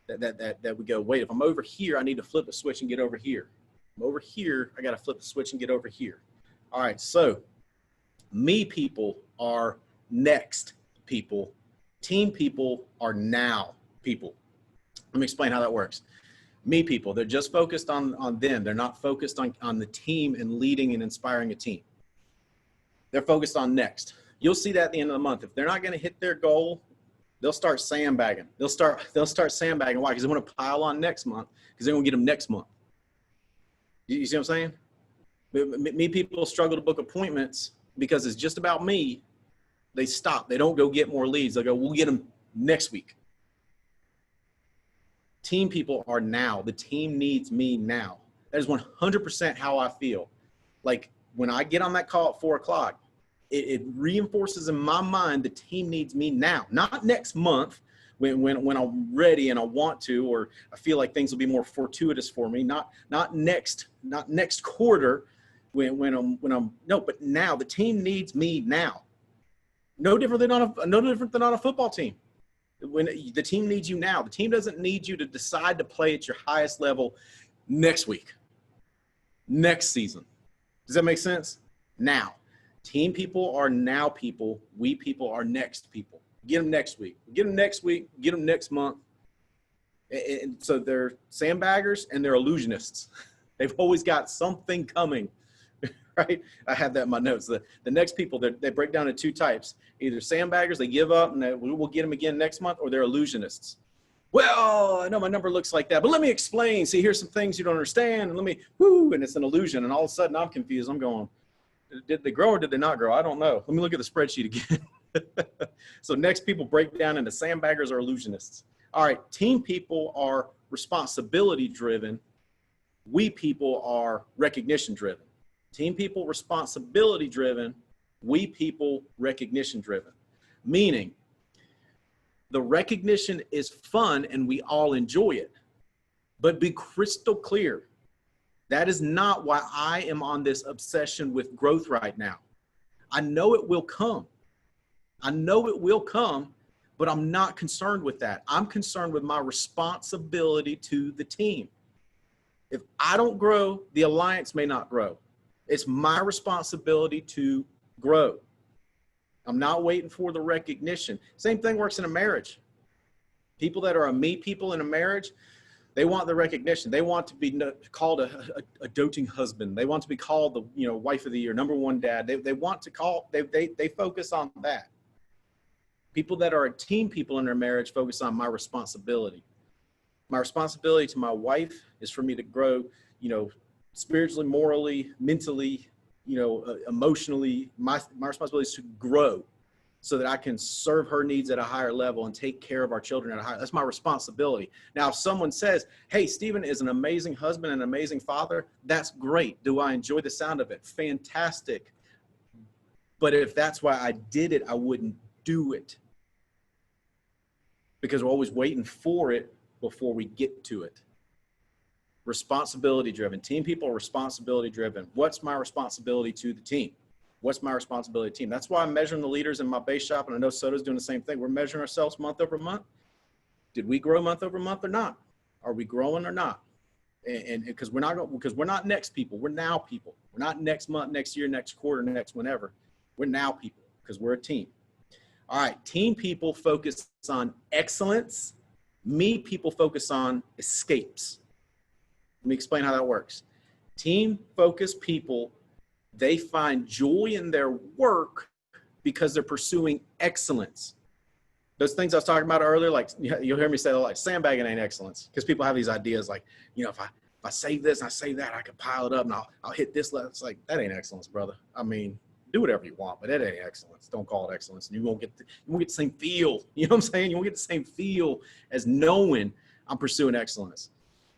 that we go, wait, if I'm over here, I need to flip the switch and get over here. I'm over here, I got to flip the switch and get over here. All right. So me people are next people. Team people are now people. Let me explain how that works. Me people, they're just focused on them. They're not focused on the team and leading and inspiring a team. They're focused on next. You'll see that at the end of the month. If they're not going to hit their goal, they'll start sandbagging. They'll start sandbagging. Why? Because they want to pile on next month because they want to get them next month. You see what I'm saying? Me people struggle to book appointments because it's just about me. They stop. They don't go get more leads. They go, we'll get them next week. Team people are now. The team needs me now. That is 100% how I feel. Like when I get on that call at 4 o'clock, it reinforces in my mind the team needs me now, not next month when I'm ready and I want to, or I feel like things will be more fortuitous for me. Not next quarter but now the team needs me now. No different than on a football team. When the team needs you now, the team doesn't need you to decide to play at your highest level next week, next season. Does that make sense? Now, team people are now people. We people are next people. Get them next week. Get them next week. Get them next month. And so they're sandbaggers and they're illusionists. They've always got something coming. Right? I have that in my notes. The next people, they break down into 2 types. Either sandbaggers, they give up and we'll get them again next month, or they're illusionists. Well, I know my number looks like that, but let me explain. See, here's some things you don't understand. And and it's an illusion. And all of a sudden I'm confused. I'm going, did they grow or did they not grow? I don't know. Let me look at the spreadsheet again. So next people break down into sandbaggers or illusionists. All right. Team people are responsibility driven. We people are recognition driven. Team people, responsibility driven. We people, recognition driven. Meaning, the recognition is fun and we all enjoy it. But be crystal clear. That is not why I am on this obsession with growth right now. I know it will come. But I'm not concerned with that. I'm concerned with my responsibility to the team. If I don't grow, the alliance may not grow. It's my responsibility to grow. I'm not waiting for the recognition. Same thing works in a marriage. People that are a me people in a marriage, they want the recognition. They want to be called a doting husband. They want to be called the wife of the year, number 1 dad. They want to call. They focus on that. People that are team people in their marriage focus on my responsibility. My responsibility to my wife is for me to grow, spiritually, morally, mentally, emotionally. My responsibility is to grow. so that I can serve her needs at a higher level and take care of our children at a higher. That's my responsibility. Now, if someone says, hey, Stephen is an amazing husband and an amazing father, that's great. Do I enjoy the sound of it? Fantastic. But if that's why I did it, I wouldn't do it, because we're always waiting for it before we get to it. Responsibility driven. Team people are responsibility driven. What's my responsibility to the team? What's my responsibility to the team? That's why I'm measuring the leaders in my base shop, and I know Soto's doing the same thing. We're measuring ourselves month over month. Did we grow month over month or not? Are we growing or not? And because we're not next people, we're now people. We're not next month, next year, next quarter, next whenever. We're now people because we're a team. All right, team people focus on excellence. Me people focus on escapes. Let me explain how that works. Team focused people, they find joy in their work because they're pursuing excellence. Those things I was talking about earlier, like you'll hear me say, like, sandbagging ain't excellence, because people have these ideas like, if I save this and I save that, I can pile it up and I'll hit this level. It's like, that ain't excellence, brother. I mean, do whatever you want, but that ain't excellence. Don't call it excellence. And you won't get the same feel. You know what I'm saying? You won't get the same feel as knowing I'm pursuing excellence.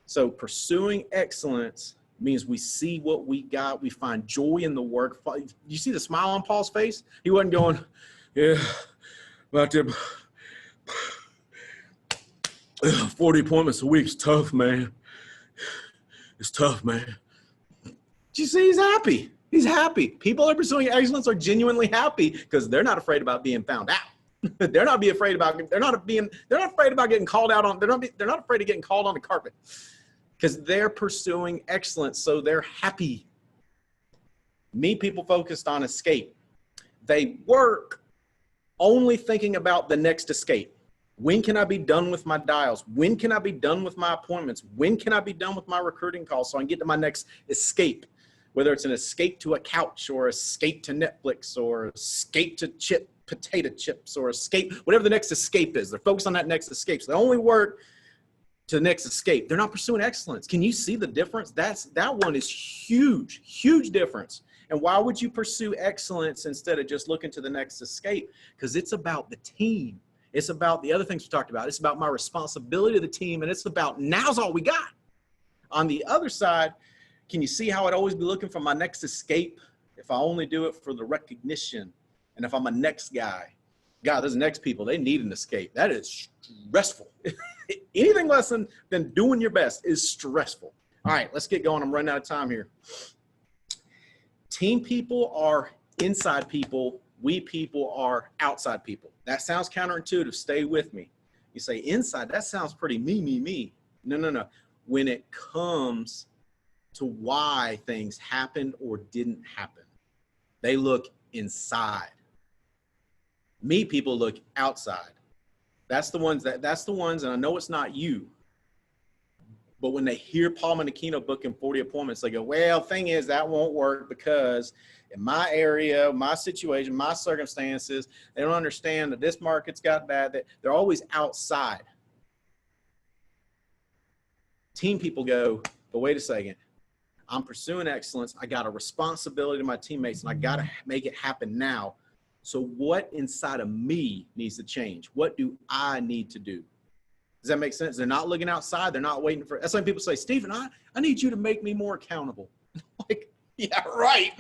So pursuing excellence means we see what we got. We find joy in the work. You see the smile on Paul's face? He wasn't going, yeah, about to 40 appointments a week is tough, man. It's tough, man. Did you see he's happy? He's happy. People that are pursuing excellence are genuinely happy because they're not afraid about being found out. They're not afraid about getting called out on. They're not afraid of getting called on the carpet, because they're pursuing excellence, so they're happy. Me people focused on escape. They work only thinking about the next escape. When can I be done with my dials? When can I be done with my appointments? When can I be done with my recruiting calls so I can get to my next escape? Whether it's an escape to a couch or escape to Netflix or escape to potato chips or escape, whatever the next escape is. They're focused on that next escape. So they only work to the next escape. They're not pursuing excellence. Can you see the difference? That one is huge, huge difference. And why would you pursue excellence instead of just looking to the next escape? Because it's about the team. It's about the other things we talked about. It's about my responsibility to the team, and it's about now's all we got. On the other side, can you see how I'd always be looking for my next escape if I only do it for the recognition? And if I'm a next guy, God, those next people, they need an escape. That is stressful. Anything less than doing your best is stressful. All right, let's get going. I'm running out of time here. Team people are inside people. We people are outside people. That sounds counterintuitive. Stay with me. You say inside, that sounds pretty me. No. When it comes to why things happened or didn't happen, they look inside. Me people look outside. That's the ones, and I know it's not you, but when they hear Paul Menachino booking 40 appointments, they go, well, thing is, that won't work because in my area, my situation, my circumstances, they don't understand that this market's got bad. They're always outside. Team people go, but wait a second. I'm pursuing excellence. I got a responsibility to my teammates, and I got to make it happen now. So what inside of me needs to change? What do I need to do? Does that make sense? They're not looking outside. They're not waiting for, that's why people say, Stephen, I need you to make me more accountable. Like, yeah, right.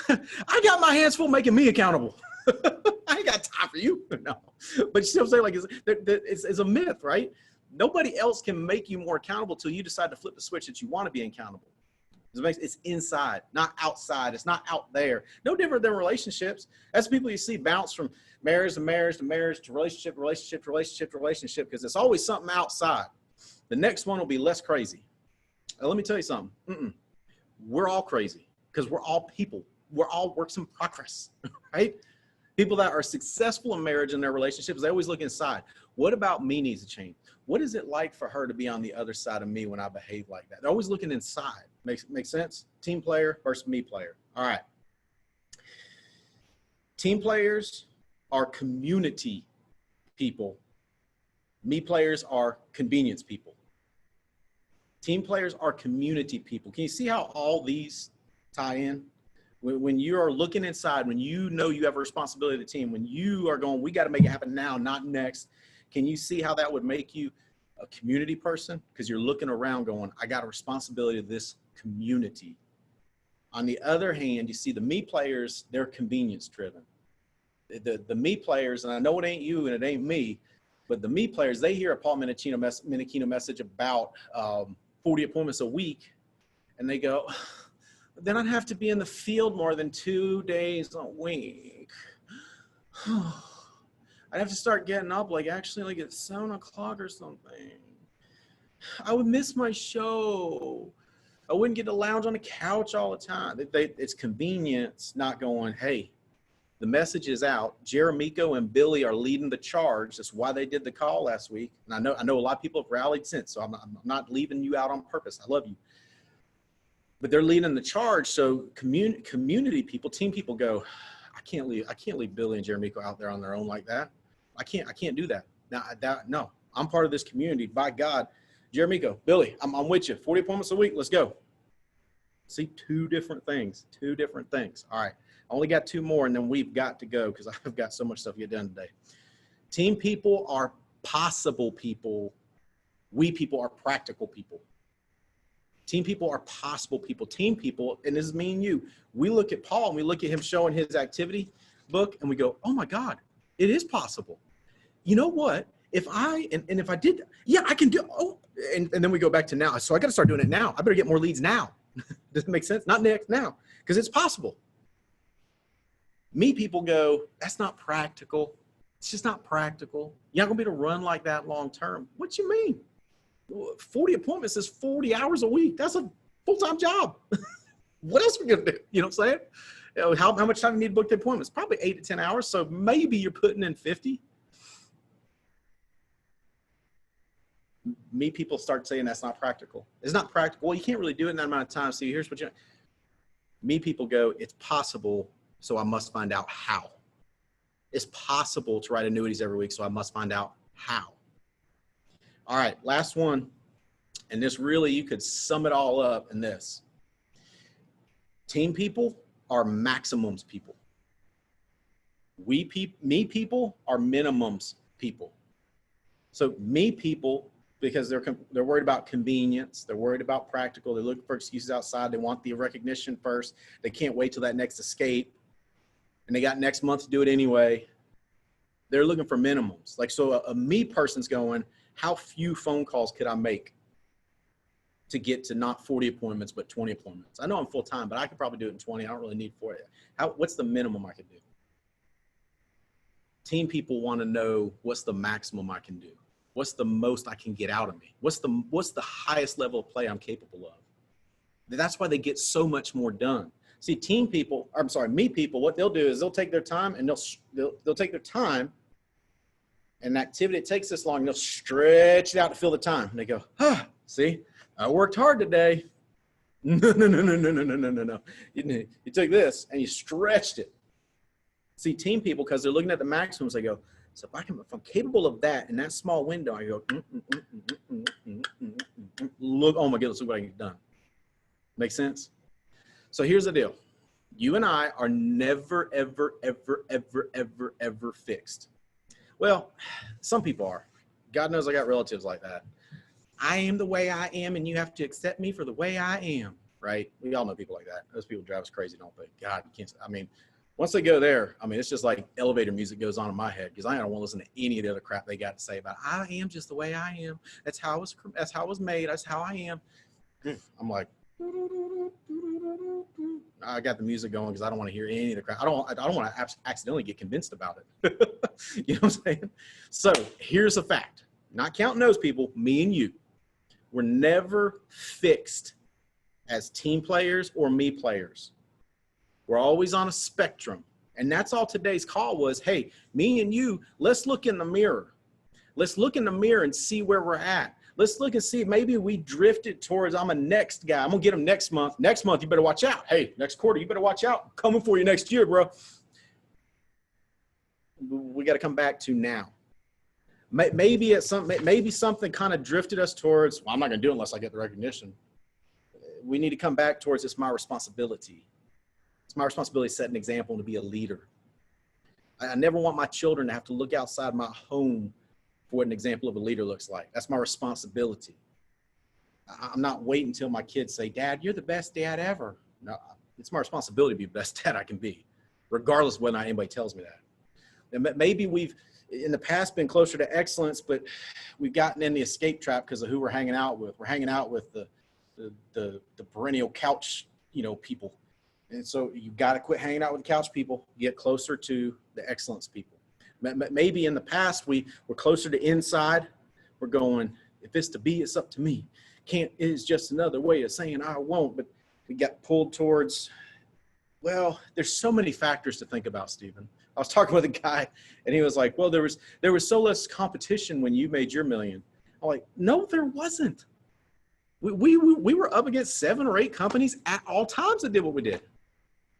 I got my hands full making me accountable. I ain't got time for you. No, but you still say, like, it's a myth, right? Nobody else can make you more accountable till you decide to flip the switch that you want to be accountable. It's inside, not outside. It's not out there. No different than relationships. That's people you see bounce from marriage to marriage to marriage to relationship to relationship to relationship to relationship, because it's always something outside. The next one will be less crazy. Now, let me tell you something. We're all crazy because we're all people. We're all works in progress, right? People that are successful in marriage and their relationships, they always look inside. What about me needs to change? What is it like for her to be on the other side of me when I behave like that? They're always looking inside. Makes sense? Team player versus me player. All right. Team players are community people. Me players are convenience people. Team players are community people. Can you see how all these tie in? When you are looking inside, when you know you have a responsibility to the team, when you are going, we got to make it happen now, not next. Can you see how that would make you a community person? Because you're looking around going, I got a responsibility to this community. On the other hand, you see the me players, they're convenience driven. The me players, and I know it ain't you and it ain't me, but the me players, they hear a Paul Minichino message about 40 appointments a week, and they go, then I'd have to be in the field more than 2 days a week. I'd have to start getting up like actually like at 7 o'clock or something. I would miss my show. I wouldn't get to lounge on the couch all the time. It's convenience, not going, hey, the message is out. Jeremico and Billy are leading the charge. That's why they did the call last week. And I know a lot of people have rallied since, so I'm not leaving you out on purpose. I love you. But they're leading the charge. So community people, team people go, I can't leave Billy and Jeremico out there on their own like that. I can't do that. No, I'm part of this community. By God, Jeremico, Billy, I'm with you. 40 appointments a week. Let's go. See, two different things. All right. I only got 2 more, and then we've got to go because I've got so much stuff to get done today. Team people are possible people. We people are practical people. Team people are possible people. Team people, and this is me and you, we look at Paul and we look at him showing his activity book and we go, oh my God, it is possible. You know what? If I did, yeah, I can do, and then we go back to now. So I got to start doing it now. I better get more leads now. Does it make sense? Not next, now, because it's possible. Me people go, that's not practical. It's just not practical. You're not going to be able to run like that long term. What you mean? 40 appointments is 40 hours a week. That's a full-time job. What else are we going to do? You know what I'm saying? How much time do you need to book the appointments? Probably 8 to 10 hours. So maybe you're putting in 50. Me people start saying that's not practical. It's not practical. Well, you can't really do it in that amount of time. So here's what me people go, it's possible. So I must find out how. It's possible to write annuities every week. So I must find out how. All right, last one. And this really, you could sum it all up in this. Team people are maximums people. Me people are minimums people. So me people, because they're worried about convenience, they're worried about practical, they're looking for excuses outside, they want the recognition first, they can't wait till that next escape, and they got next month to do it anyway. They're looking for minimums. Like, so a me person's going, how few phone calls could I make to get to not 40 appointments, but 20 appointments? I know I'm full time, but I could probably do it in 20. I don't really need 40. What's the minimum I could do? Team people want to know, what's the maximum I can do? What's the most I can get out of me? What's the highest level of play I'm capable of? That's why they get so much more done. See, me people, what they'll do is they'll take their time and they'll take their time, and activity, it takes this long, and they'll stretch it out to fill the time. And they go, see, I worked hard today. No. You took this and you stretched it. See, team people, because they're looking at the maximums, they go, so if I'm capable of that in that small window, I go, look, oh my goodness, look what I get done. Make sense? So here's the deal. You and I are never, ever, ever, ever, ever, ever fixed. Well, some people are. God knows I got relatives like that. I am the way I am, and you have to accept me for the way I am, right? We all know people like that. Those people drive us crazy, don't they? God, you can't, I mean, once they go there, I mean, it's just like elevator music goes on in my head, because I don't want to listen to any of the other crap they got to say about, I am just the way I am. That's how I was made. That's how I am. I'm like, I got the music going because I don't want to hear any of the crap. I don't want to accidentally get convinced about it. You know what I'm saying? So here's a fact. Not counting those people, me and you. We're never fixed as team players or me players. We're always on a spectrum. And that's all today's call was, hey, me and you, let's look in the mirror. Let's look in the mirror and see where we're at. Let's look and see, maybe we drifted towards, I'm a next guy. I'm going to get him next month. Next month, you better watch out. Hey, next quarter, you better watch out. I'm coming for you next year, bro. We got to come back to now. Maybe something kind of drifted us towards, well, I'm not going to do it unless I get the recognition. We need to come back towards it's my responsibility. It's my responsibility to set an example and to be a leader. I never want my children to have to look outside my home for what an example of a leader looks like. That's my responsibility. I'm not waiting until my kids say, Dad, you're the best dad ever. No, it's my responsibility to be the best dad I can be, regardless of whether or not anybody tells me that. And maybe we've, in the past, been closer to excellence, but we've gotten in the escape trap because of who we're hanging out with. We're hanging out with the perennial couch, people. And so you got to quit hanging out with the couch people, get closer to the excellence people. Maybe in the past, we were closer to inside. We're going, if it's to be, it's up to me. Can't is just another way of saying I won't. But we got pulled towards, well, there's so many factors to think about, Stephen. I was talking with a guy and he was like, well, there was so less competition when you made your million. I'm like, no, there wasn't. We were up against 7 or 8 companies at all times that did what we did.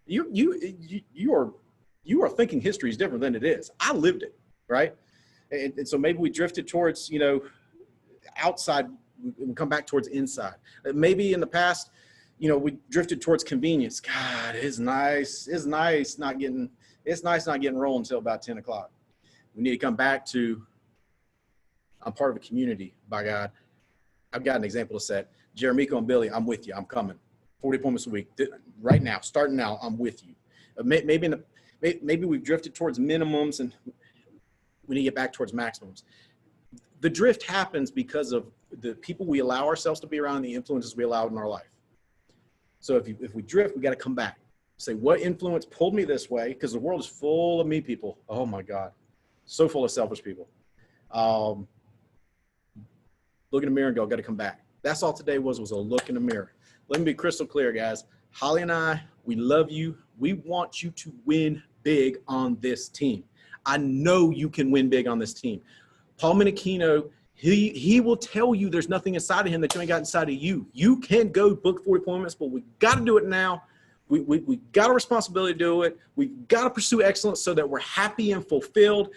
You are thinking history is different than it is. I lived it, right? And so maybe we drifted towards, outside, we come back towards inside. Maybe in the past, we drifted towards convenience. God, it's nice not getting rolling until about 10 o'clock. We need to come back to, I'm part of a community, by God. I've got an example to set. Jeremico and Billy, I'm with you. I'm coming. 40 appointments a week. Right now, starting now, I'm with you. Maybe we've drifted towards minimums and we need to get back towards maximums. The drift happens because of the people we allow ourselves to be around and the influences we allow in our life. So if we drift, we got to come back. Say, what influence pulled me this way? Because the world is full of me people. Oh my God. So full of selfish people. Look in the mirror and go, got to come back. That's all today was a look in the mirror. Let me be crystal clear, guys. Holly and I, we love you. We want you to win big on this team. I know you can win big on this team. Paul Menachino, he will tell you there's nothing inside of him that you ain't got inside of you. You can go book 40 appointments, but we got to do it now. We got a responsibility to do it. We got to pursue excellence so that we're happy and fulfilled.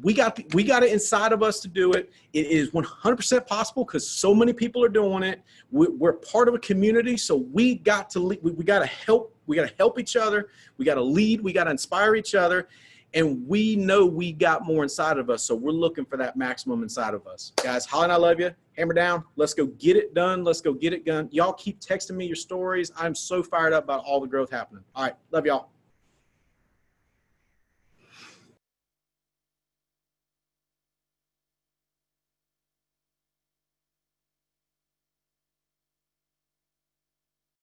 We got it inside of us to do it. It is 100% possible because so many people are doing it. We're part of a community, so we got to lead. We got to help. We got to help each other. We got to lead. We got to inspire each other. And we know we got more inside of us, so we're looking for that maximum inside of us. Guys, Holly and I love you. Hammer down. Let's go get it done. Let's go get it done. Y'all keep texting me your stories. I'm so fired up about all the growth happening. All right. Love y'all.